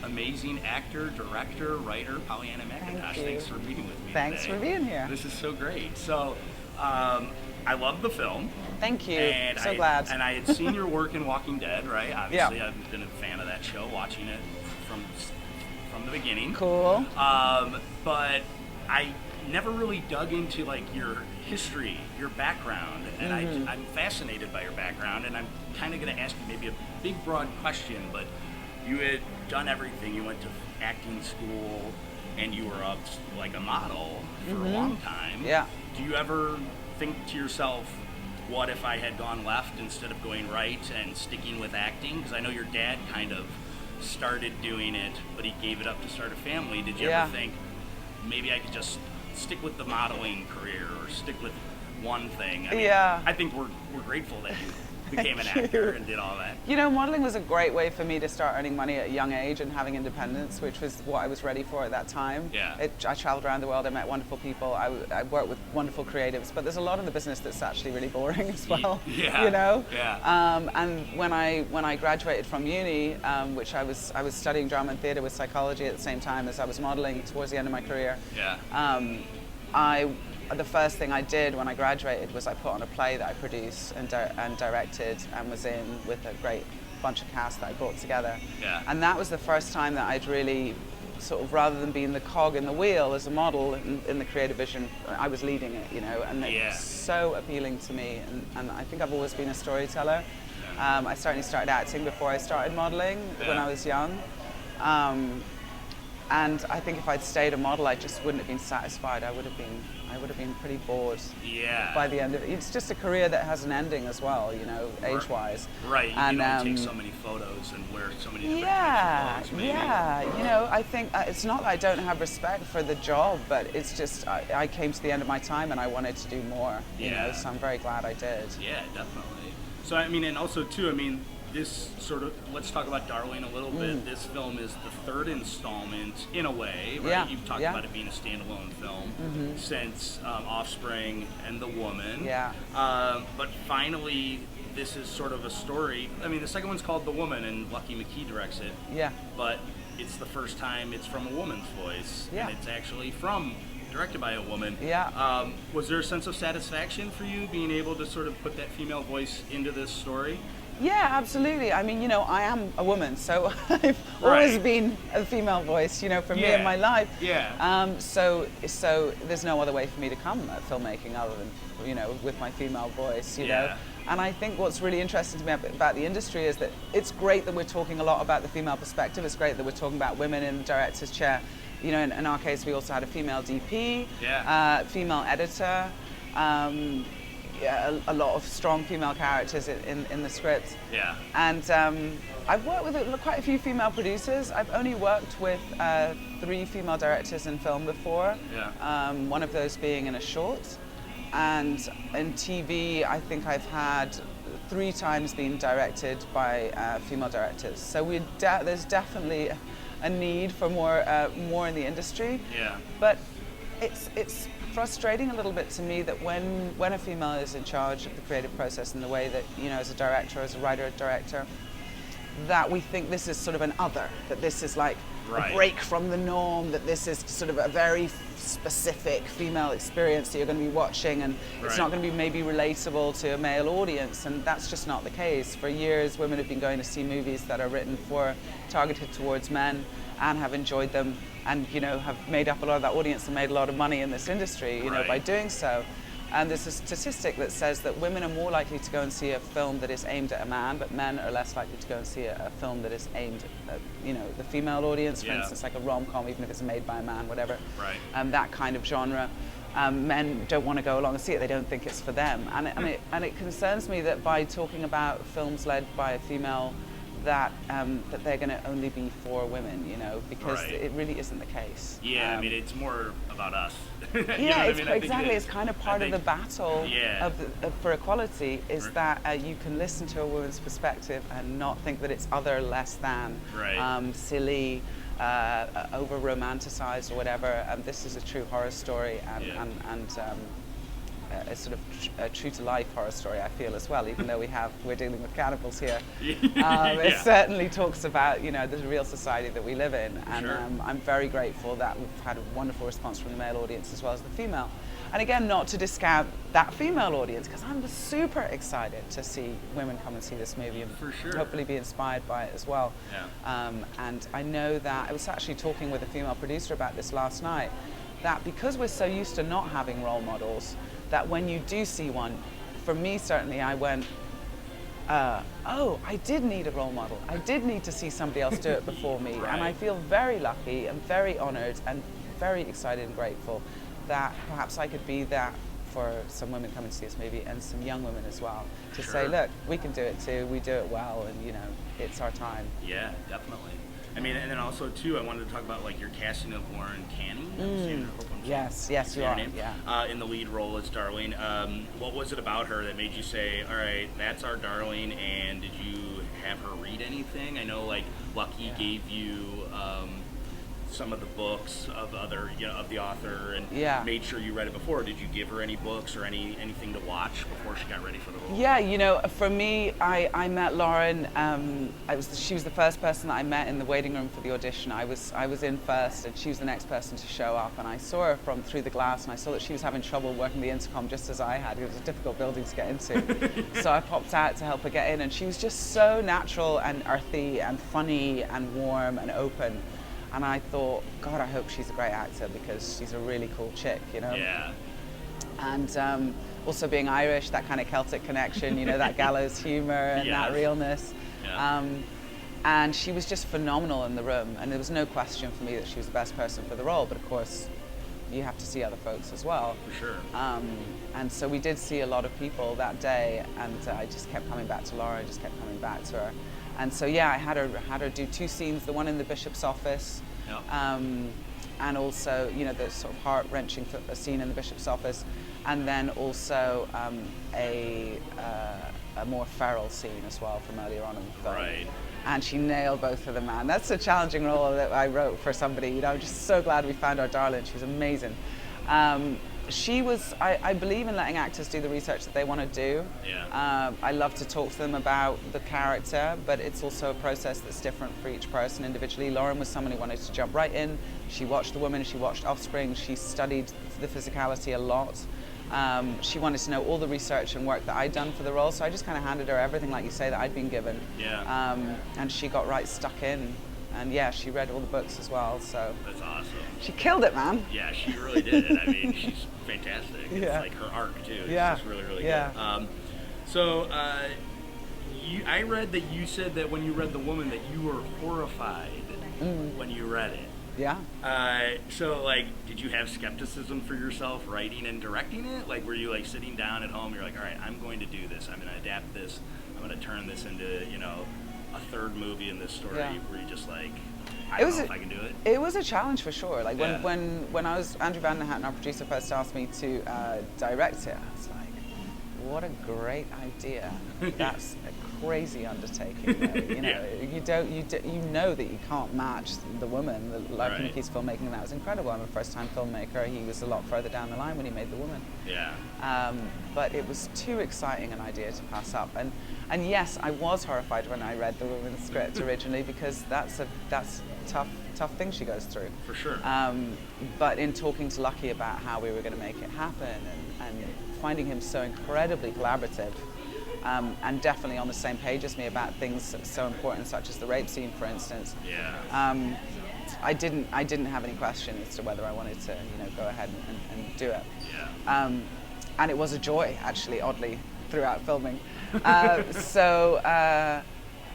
amazing actor, director, writer, Pollyanna McIntosh. Thanks for meeting with me Thanks today. for being here. This is so great. So, I love the film. Thank you. And Glad. And I had seen your work in Walking Dead, right? Obviously, I've been a fan of that show, watching it from the beginning. Cool. But I never really dug into like your history, your background, and I'm fascinated by your background, and I'm kind of going to ask you maybe a big, broad question, but you had done everything. You went to acting school, and you were up like a model for a long time. Yeah. Do you ever think to yourself, what if I had gone left instead of going right and sticking with acting? Because I know your dad kind of started doing it, but he gave it up to start a family. Did you ever think, maybe I could just stick with the modeling career or stick with one thing? I mean, I think we're grateful that you became an actor and did all that. You know, modeling was a great way for me to start earning money at a young age and having independence, which was what I was ready for at that time. Yeah. I traveled around the world, I met wonderful people, I worked with wonderful creatives, but there's a lot of the business that's actually really boring as well. Yeah. You know? Yeah. And when I graduated from uni, which I was studying drama and theater with psychology at the same time as I was modeling towards the end of my career. Yeah. The first thing I did when I graduated was I put on a play that I produced and directed and was in with a great bunch of cast that I brought together. Yeah. And that was the first time that I'd really sort of, rather than being the cog in the wheel as a model in the creative vision, I was leading it, you know, and it's so appealing to me. And I think I've always been a storyteller. I certainly started acting before I started modeling when I was young. And I think if I'd stayed a model, I just wouldn't have been satisfied. I would have been pretty bored by the end of it. It's just a career that has an ending as well, you know, age-wise. Right, you can only take so many photos and wear so many different clothes, maybe. You know, I think it's not that I don't have respect for the job, but it's just I came to the end of my time and I wanted to do more, you know, so I'm very glad I did. Yeah, definitely. So, I mean, and also, too, I mean, this sort of, let's talk about Darlin a little bit. This film is the third installment, in a way, right? Yeah. You've talked about it being a standalone film since Offspring and The Woman. Yeah. But finally, this is sort of a story. I mean, the second one's called The Woman, and Lucky McKee directs it. Yeah. But it's the first time it's from a woman's voice. Yeah. And it's actually directed by a woman. Yeah. Was there a sense of satisfaction for you being able to sort of put that female voice into this story? Yeah, absolutely. I mean, you know, I am a woman, so I've always been a female voice, you know, for me in my life. Yeah. So there's no other way for me to come at filmmaking other than, you know, with my female voice, you know. And I think what's really interesting to me about the industry is that it's great that we're talking a lot about the female perspective. It's great that we're talking about women in the director's chair. You know, in our case, we also had a female DP, female editor. A lot of strong female characters in the script. Yeah. And I've worked with quite a few female producers. I've only worked with 3 female directors in film before. Yeah. One of those being in a short. And in TV, I think I've had 3 times been directed by female directors. So there's definitely a need for more in the industry. Yeah. But it's frustrating a little bit to me that when a female is in charge of the creative process in the way that, you know, as a director, as a writer, director, that we think this is sort of an other, that this is like a break from the norm, that this is sort of a very specific female experience that you're going to be watching, and it's not going to be maybe relatable to a male audience, and that's just not the case. For years, women have been going to see movies that are targeted towards men and have enjoyed them, and, you know, have made up a lot of that audience and made a lot of money in this industry, you know, by doing so. And there's a statistic that says that women are more likely to go and see a film that is aimed at a man, but men are less likely to go and see a film that is aimed at, you know, the female audience, for instance, like a rom-com, even if it's made by a man, whatever. That kind of genre. Men don't want to go along and see it. They don't think it's for them. And it concerns me that by talking about films led by a female, that they're going to only be for women, you know, because it really isn't the case. Yeah, I mean, it's more about us. Yeah, exactly. It's kind of part of the battle for equality is that you can listen to a woman's perspective and not think that it's other, less than, silly, over-romanticized or whatever. This is a true horror story, and a sort of a true to life horror story, I feel, as well, even though we're dealing with cannibals here. It certainly talks about, the real society that we live in, and Sure. I'm very grateful that we've had a wonderful response from the male audience as well as the female. And again, not to discount that female audience, because I'm super excited to see women come and see this movie and For sure. hopefully be inspired by it as well. Yeah. And I know that I was actually talking with a female producer about this last night, that because we're so used to not having role models, that when you do see one, for me certainly, I went, oh, I did need a role model. I did need to see somebody else do it before me. Right. And I feel very lucky and very honored and very excited and grateful that perhaps I could be that for some women coming to see this movie, and some young women as well, to say, Sure. look, we can do it too, we do it well, and it's our time. Yeah, definitely. I mean, and then also too, I wanted to talk about like your casting of Lauren Canning. Yes, you Your are. name? Yeah. In the lead role as Darlin. What was it about her that made you say, all right, that's our Darlin, and did you have her read anything? I know like Lucky gave you some of the books of the author, and made sure you read it before. Did you give her any books or anything to watch before she got ready for the role? Yeah, for me, I met Lauren. She was the first person that I met in the waiting room for the audition. I was in first, and she was the next person to show up. And I saw her from through the glass, and I saw that she was having trouble working the intercom just as I had. It was a difficult building to get into. So I popped out to help her get in, and she was just so natural and earthy and funny and warm and open. And I thought, God, I hope she's a great actor, because she's a really cool chick, Yeah. And also being Irish, that kind of Celtic connection, that gallows humor and that realness. Yeah. And she was just phenomenal in the room, and there was no question for me that she was the best person for the role, but of course, you have to see other folks as well. For sure. And so we did see a lot of people that day, and I just kept coming back to Laura, just kept coming back to her. And so I had her do 2 scenes, the one in the bishop's office, and also the sort of heart-wrenching scene in the bishop's office, and then also a more feral scene as well from earlier on in the film. Right. And she nailed both of them, man. That's a challenging role that I wrote for somebody. I'm just so glad we found our Darlin. She was amazing. She was, I believe in letting actors do the research that they want to do. Yeah. I love to talk to them about the character, but it's also a process that's different for each person individually. Lauren was someone who wanted to jump right in. She watched The Woman, she watched Offspring, she studied the physicality a lot. She wanted to know all the research and work that I'd done for the role, so I just kind of handed her everything, like you say, that I'd been given. Yeah. And she got right stuck in. And she read all the books as well, so. That's awesome. She killed it, man. Yeah, she really did. I mean, she's fantastic. It's like her arc too. It's just really, really good. I read that you said that when you read The Woman that you were horrified when you read it. Yeah. So did you have skepticism for yourself writing and directing it? Like, were you sitting down at home, you're like, all right, I'm going to do this. I'm going to adapt this. I'm going to turn this into, a third movie in this story. Were you just like, I don't know if I can do it? It was a challenge for sure. Like when I was, Andrew Van der Hatten, our producer, first asked me to direct it, I was like, what a great idea. That's a crazy undertaking. Though. You know that you can't match The Woman. The Larkin McKee's filmmaking, that was incredible. I'm a first-time filmmaker. He was a lot further down the line when he made The Woman. Yeah. But it was too exciting an idea to pass up. And yes, I was horrified when I read The Woman's script originally, because that's a tough thing she goes through. For sure. But in talking to Lucky about how we were going to make it happen, and finding him so incredibly collaborative, and definitely on the same page as me about things so important, such as the rape scene, for instance. Yeah. I didn't have any question as to whether I wanted to, go ahead and do it. Yeah. And it was a joy, actually, oddly, throughout filming.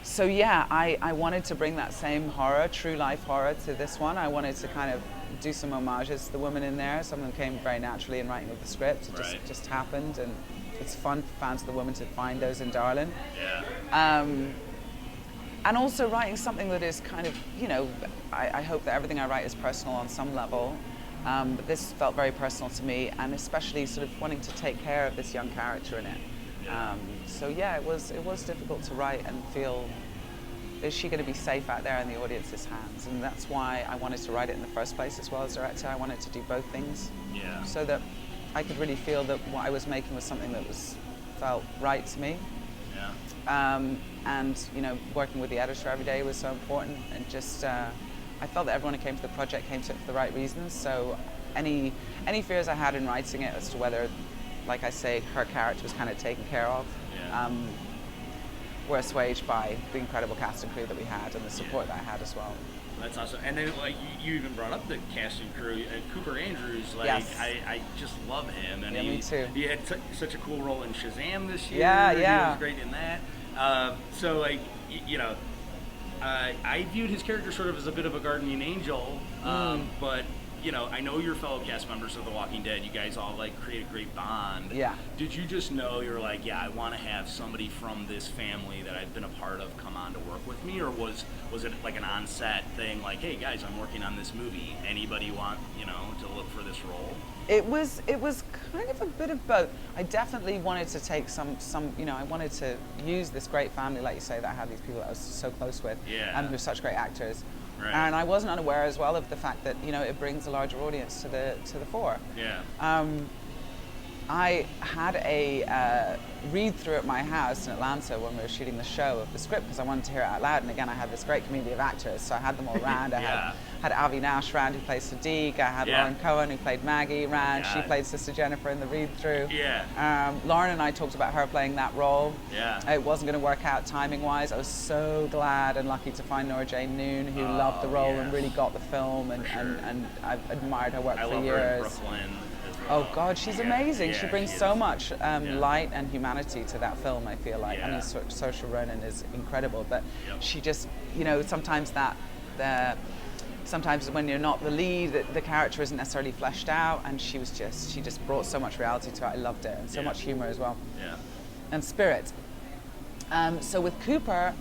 So yeah, I wanted to bring that same horror, true life horror, to this one. I wanted to kind of do some homages to The Woman in there. Some of them came very naturally in writing of the script. It just happened, and it's fun for fans of The Woman to find those in Darlin. Yeah. And also writing something that is kind of, I hope that everything I write is personal on some level. But this felt very personal to me, and especially sort of wanting to take care of this young character in it. So yeah, it was difficult to write and feel, is she going to be safe out there in the audience's hands? And that's why I wanted to write it in the first place as well as director. I wanted to do both things. Yeah. So that I could really feel that what I was making was something that felt right to me. Yeah. And working with the editor every day was so important, and just I felt that everyone who came to the project came to it for the right reasons. So any fears I had in writing it as to whether, like I say, her character was kind of taken care of, were assuaged by the incredible cast and crew that we had and the support that I had as well. That's awesome. And then, like, you even brought up the cast and crew. Cooper Andrews, like, yes. I just love him. And me too. He had such a cool role in Shazam this year. Yeah. He was great in that. So, like, I viewed his character sort of as a bit of a guardian angel, but I know you're fellow cast members of The Walking Dead. You guys all like create a great bond. Yeah. Did you just know you're like, I want to have somebody from this family that I've been a part of come on to work with me, or was it like an on-set thing, like, hey guys, I'm working on this movie. Anybody want to look for this role? It was kind of a bit of both. I definitely wanted to take some I wanted to use this great family, like you say, that I had these people that I was so close with, and who are such great actors. Right. And I wasn't unaware as well of the fact that it brings a larger audience to the fore. Yeah. I had a read-through at my house in Atlanta when we were shooting the show of the script because I wanted to hear it out loud. And again, I had this great community of actors, so I had them all around. I had Avi Nash around, who plays Sadiq. I had Lauren Cohen, who played Maggie, around. She played Sister Jennifer in the read-through. Yeah. Lauren and I talked about her playing that role. Yeah. It wasn't going to work out timing-wise. I was so glad and lucky to find Nora Jane Noon, who loved the role and really got the film, and I've admired her work for years. I love her in Brooklyn. Oh God, she's amazing. She brings so much light and humanity to that film, I feel like. I mean, Saoirse Ronan is incredible, but she just, sometimes when you're not the lead, the character isn't necessarily fleshed out, and she just brought so much reality to it. I loved it, and so much humor as well. Yeah. And spirit. So with Cooper,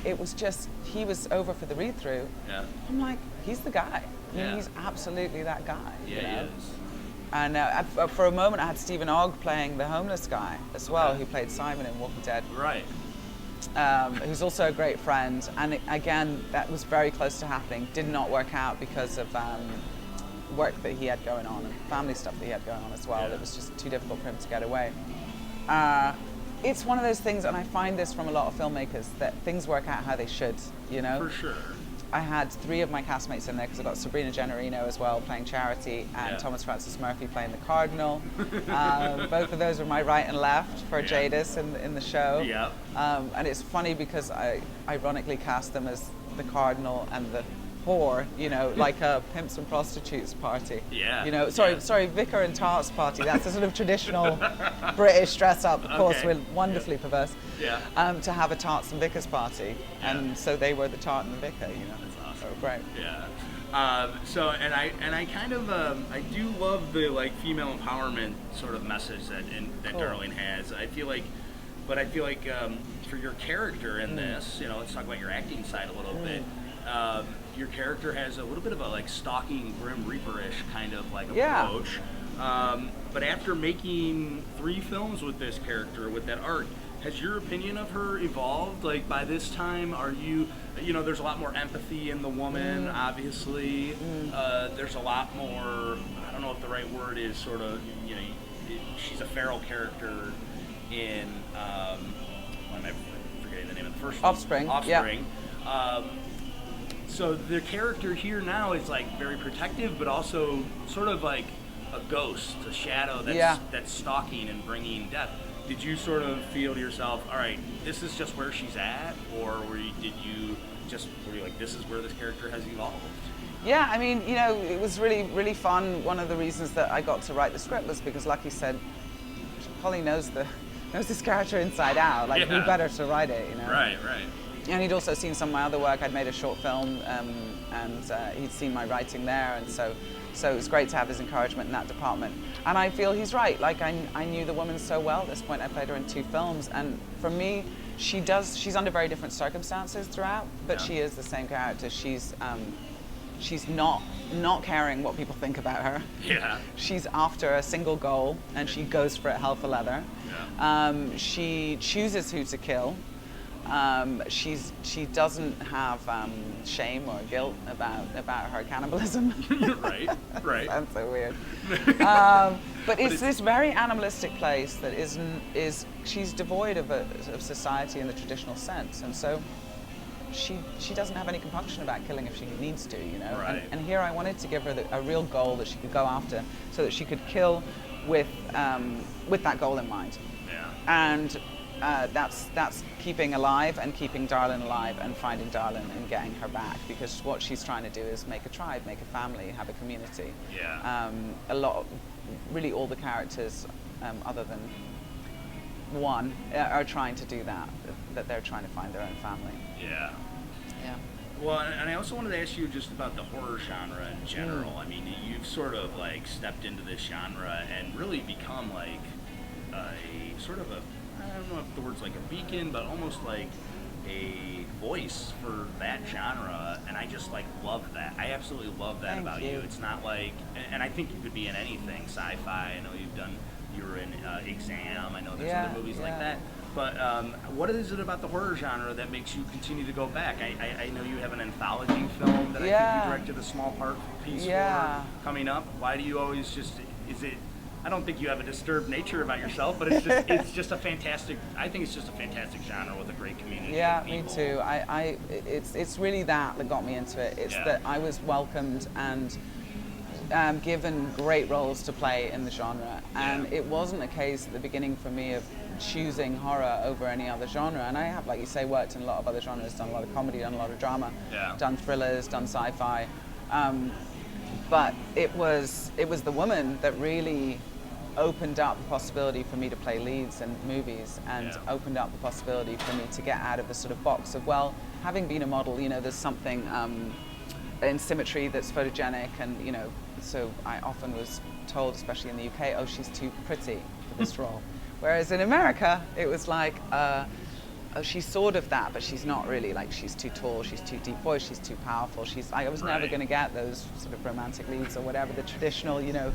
it was just, he was over for the read-through. Yeah. I'm like, he's the guy. I mean, he's absolutely that guy. Yeah, he is. And for a moment, I had Stephen Ogg playing the homeless guy as well, who played Simon in Walking Dead. Right. Who's also a great friend. And again, that was very close to happening. Did not work out because of work that he had going on and family stuff that he had going on as well. Yeah. It was just too difficult for him to get away. It's one of those things, and I find this from a lot of filmmakers, that things work out how they should, For sure. I had 3 of my castmates in there because I got Sabrina Gennarino as well playing Charity, and Thomas Francis Murphy playing the Cardinal. Both of those were my right and left for Jadis in the show. Yeah. And it's funny because I ironically cast them as the Cardinal and the whore, like a pimps and prostitutes party. Yeah. Sorry, vicar and tarts party. That's a sort of traditional British dress up. Of course, we're wonderfully perverse. Yeah. To have a tarts and vicars party, and so they were the tart and the vicar. That's awesome. So great. Yeah. So I kind of I do love the like female empowerment sort of message that Darlin has. I feel like for your character in this, let's talk about your acting side a little bit. Your character has a little bit of a like stalking Grim Reaper-ish kind of like approach. But after making 3 films with this character, with that arc, has your opinion of her evolved? Like by this time, are you, there's a lot more empathy in the woman, obviously. There's a lot more, I don't know if the right word is sort of, she's a feral character in, what am I forgetting the name of the first one? Offspring. Yeah. So the character here now is like very protective, but also sort of like a ghost, a shadow that's stalking and bringing death. Did you sort of feel to yourself, all right, this is just where she's at, or were you like, this is where this character has evolved? Yeah, I mean, it was really, really fun. One of the reasons that I got to write the script was because, like you said, Polly knows this character inside out. Like, who better to write it, Right. And he'd also seen some of my other work. I'd made a short film, and he'd seen my writing there, and so it was great to have his encouragement in that department. And I feel he's right. Like, I knew the woman so well at this point. I played her in 2 films, and for me, she's under very different circumstances throughout, but she is the same character. She's not caring what people think about her. Yeah. She's after a single goal, and she goes for it hell for leather. Yeah. She chooses who to kill. She doesn't have shame or guilt about her cannibalism. Right, right. Sounds so weird. But it's this very animalistic place that she's devoid of society in the traditional sense, and so she doesn't have any compunction about killing if she needs to, you know. Right. And here I wanted to give her a real goal that she could go after, so that she could kill with that goal in mind. Yeah. And that's keeping alive and keeping Darlin alive and finding Darlin and getting her back, because what she's trying to do is make a tribe, make a family, have a community. Yeah. Really all the characters, other than one, are trying to do that they're trying to find their own family. Yeah. Yeah. Well, and I also wanted to ask you just about the horror genre in general. I mean, you've sort of like stepped into this genre and really become like a sort of I don't know if the word's like a beacon, but almost like a voice for that genre, and I just like love that. I absolutely love that about you. It's not like, and I think you could be in anything, sci-fi. I know you were in Exam. I know there's other movies like that. But what is it about the horror genre that makes you continue to go back? I know you have an anthology film that I think you directed a small part piece for coming up. Why do you always just, is it, I don't think you have a disturbed nature about yourself, but it's just a fantastic, I think it's just a fantastic genre with a great community of people. Me too. It's really that got me into it. It's that I was welcomed and given great roles to play in the genre, and it wasn't a case at the beginning for me of choosing horror over any other genre. And I have, like you say, worked in a lot of other genres, done a lot of comedy, done a lot of drama, done thrillers, done sci-fi, but it was the woman that really opened up the possibility for me to play leads in movies, and opened up the possibility for me to get out of the sort of box of, well, having been a model, you know, there's something in symmetry that's photogenic, and, you know, so I often was told, especially in the UK, oh, she's too pretty for this role. Whereas in America, it was like, oh, she's sort of that, but she's not really. Like, she's too tall, she's too deep voice, she's too powerful. I was never going to get those sort of romantic leads or whatever, the traditional, you know,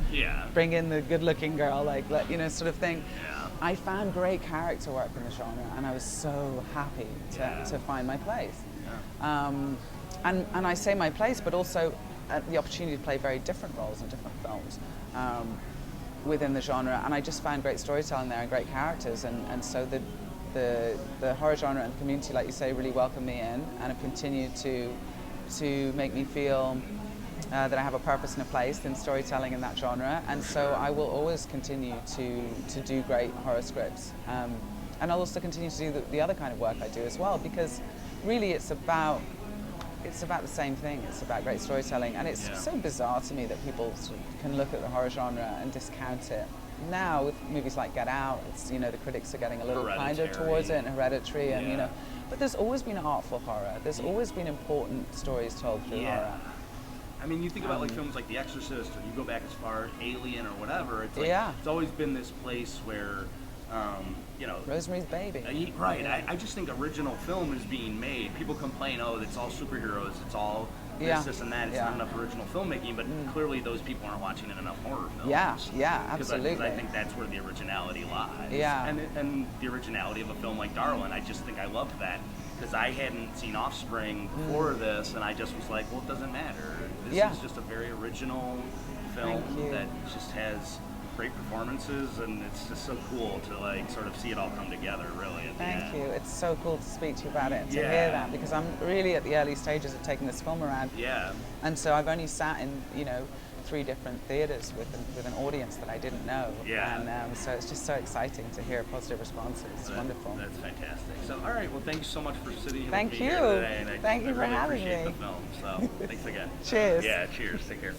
bring in the good-looking girl, like, you know, sort of thing. Yeah. I found great character work in the genre, and I was so happy to find my place. Yeah. And I say my place, but also the opportunity to play very different roles in different films within the genre, and I just found great storytelling there and great characters, and so the horror genre and community, like you say, really welcomed me in and have continued to make me feel that I have a purpose and a place in storytelling in that genre, and so I will always continue to do great horror scripts, and I'll also continue to do the other kind of work I do as well, because really it's about the same thing. It's about great storytelling, and it's so bizarre to me that people sort of can look at the horror genre and discount it. Now with movies like Get Out, it's, you know, the critics are getting a little kinder towards it, and Hereditary, and you know, but there's always been artful horror. There's always been important stories told through horror. I mean, you think about like films like The Exorcist, or you go back as far as Alien or whatever. It's like it's always been this place where, you know, Rosemary's Baby. Right. I just think original film is being made. People complain, oh, it's all superheroes, it's all this and that. It's not enough original filmmaking, but clearly those people aren't watching enough horror films. Yeah, absolutely. Because I think that's where the originality lies. Yeah. And the originality of a film like Darlin, I just think I loved that. Because I hadn't seen Offspring before this, and I just was like, well, it doesn't matter. This is just a very original film that just has great performances, and it's just so cool to like sort of see it all come together, really. Thank you. It's so cool to speak to you about it, to hear that, because I'm really at the early stages of taking this film around. Yeah. And so I've only sat in, you know, 3 different theaters with an audience that I didn't know. Yeah. And so it's just so exciting to hear positive responses. It's wonderful. That's fantastic. So, all right. Well, thank you so much for sitting here today. And Thank you for having me. Appreciate the film. So, thanks again. Cheers. Yeah. Cheers. Take care.